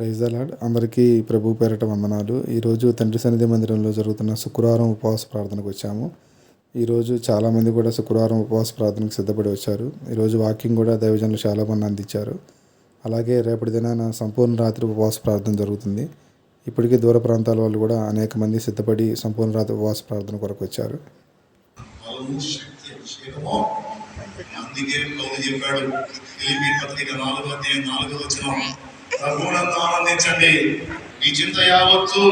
Praise the lord. అందరికీ ప్రభు పేరట వందనాలు. ఈరోజు తండ్రి సన్నిధి మందిరంలో జరుగుతున్న శుక్రవారం ఉపవాస ప్రార్థనకు వచ్చాము. ఈరోజు చాలామంది కూడా శుక్రవారం ఉపవాస ప్రార్థనకు సిద్ధపడి వచ్చారు. ఈరోజు వాకింగ్ కూడా దైవజనులు చాలామంది అందించారు. అలాగే రేపటి దినాన సంపూర్ణ రాత్రి ఉపవాస ప్రార్థన జరుగుతుంది. ఇప్పటికీ దూర ప్రాంతాల వాళ్ళు కూడా అనేక మంది సిద్ధపడి సంపూర్ణ రాత్రి ఉపవాస ప్రార్థన కొరకు వచ్చారు. అందుకే పౌలు చెప్పాడు, ఫిలిప్పీ పత్రిక 4:4 ప్రభువునందు ఆనందించండి, మీ చింత యావత్తు.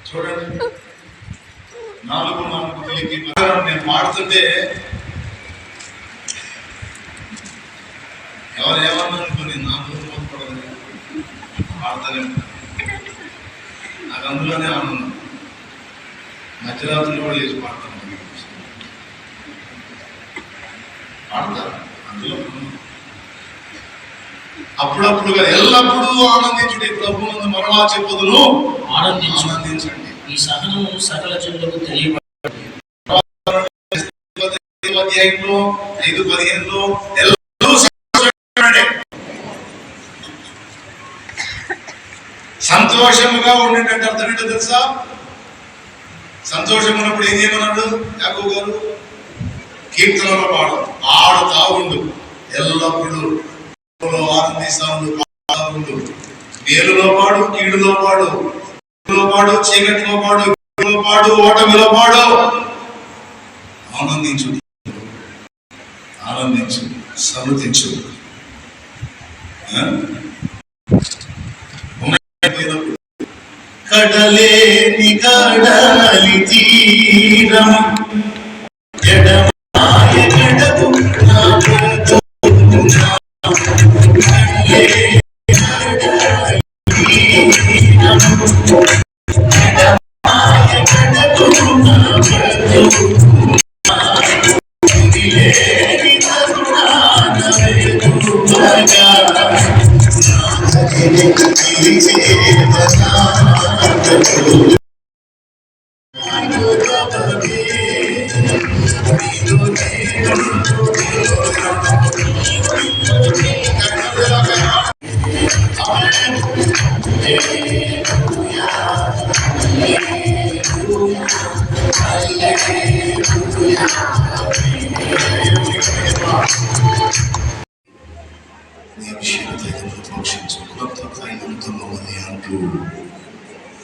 చూడండి 4:4 ఫిలిప్పీ నేను పాడుతుంటే ఎవరు ఏమన్నారనుకుని నాకు పాడతానే నాకు అందులోనే ఆనందం. మధ్యరాత్రులు కూడా లేచి పాడతాను, పాడతారు అందులో. అప్పుడప్పుడుగా ఎల్లప్పుడూ ఆనందించుడి, ప్రభువునందు మరలా చెప్పుదును ఆనందించండి. ఈ సహనము సకల జనులకు తెలియబడింది. 5:15 సంతోషముగా ఉండేటట్టు అర్థం ఏంటో తెలుసా? సంతోషం ఉన్నప్పుడు ఏం చేయమన్నాడు యాకోబు గారు? కీర్తనలో ఆడుతా ఉండు, ఎల్లప్పుడూ ఆనందిస్తా ఉండు. మేలులో పాడు, కీడులో పాడు, చీకటిలో పాడు, ఓటమిలో పాడు. ఆనందించు, సన్నతించు. కడలేని కడలి తీరం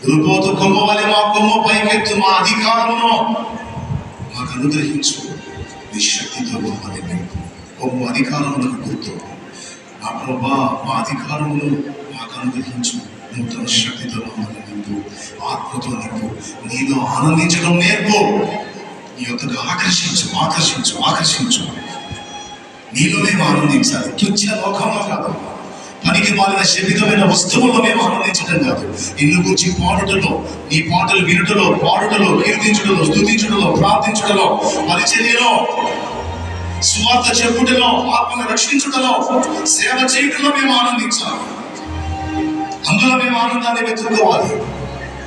దుర్బోతు కొమ్మ వలె మా కొమ్మ పైకెత్తు, మా అధికారమును మాకు అనుగ్రహించు, నీ శక్తితో మమ్మల్ని నింపు. కొమ్మ అధికారములకు గుర్తు. నా ప్రభా, మా అధికారమును మాకు అనుగ్రహించు, నూతన శక్తితో మమ్మల్ని నింపు, ఆత్మతో నింపు, నీలో ఆనందించడం నేర్పు. నీ యొక్కకు ఆకర్షించు. నీలో మేము ఆనందించాలి. తుచ్చ లోకంలో కాదు, పనికి మాలిన శరీరమైన వస్తువుల్లో మేము ఆనందించడం కాదు. నిన్ను గురించి పాడుటలో, నీ పాటలు వినుటలో, కీర్తించుటలో, స్తుతించుటలో, ప్రార్థించుటలో, పరిచర్యలో, సువార్త చెప్పుటలో, ఆత్మను రక్షించుటలో, సేవ చేయుటలో మేము ఆనందించాలి. అందులో మేము ఆనందాన్ని వెతుక్కోవాలి.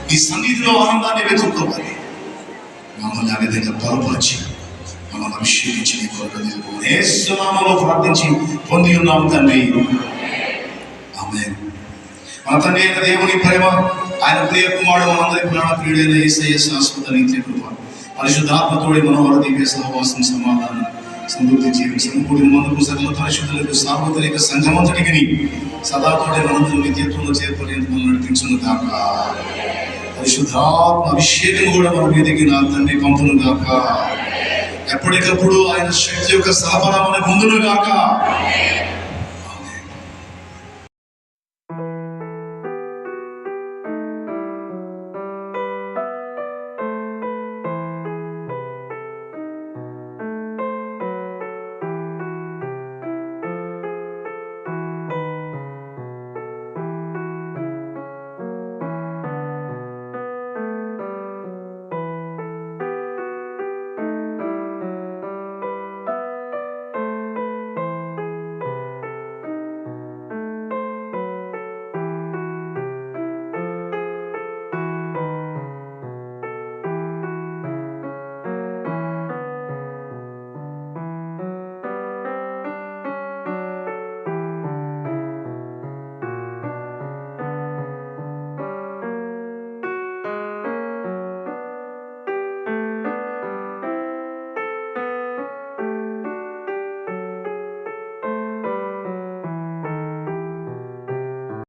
నీ సన్నిధిలో ఆనందాన్ని వెతుక్కోవాలి. మమ్మల్ని ఆ విధంగా బలపరిచి మమ్మల్ని అభిషేకించి నీ కొరకు నిలుపుకొని యేసు నామములో ప్రార్థించి పొంది ఉన్నాము తండ్రి. ఆమేన్. మన తండ్రి అయిన దేవుని ప్రేమ, ఆయన ప్రియ కుమారుడు మనందరి ప్రాణ ప్రియుడైన యేసయ్య శాశ్వత నీతి కృప, పరిశుద్ధాత్మతోడి మనోహర దివ్య సహవాసం, సమాధానం, సమృద్ధి జీవం సమకూడిన మనకు సకల పరిశుద్ధులకు సార్వత్రిక సంఘమంతటికి సదాతోడి మనందరూ నిత్యత్వంలో చేర్పడేందుకు నడిపించును గాక. పరిశుద్ధాత్మ అభిషేకం కూడా మన మీదకి నా తండ్రి పంపును గాక. ఎప్పటికప్పుడు ఆయన శక్తి యొక్క సహపరామని పొందును గాక.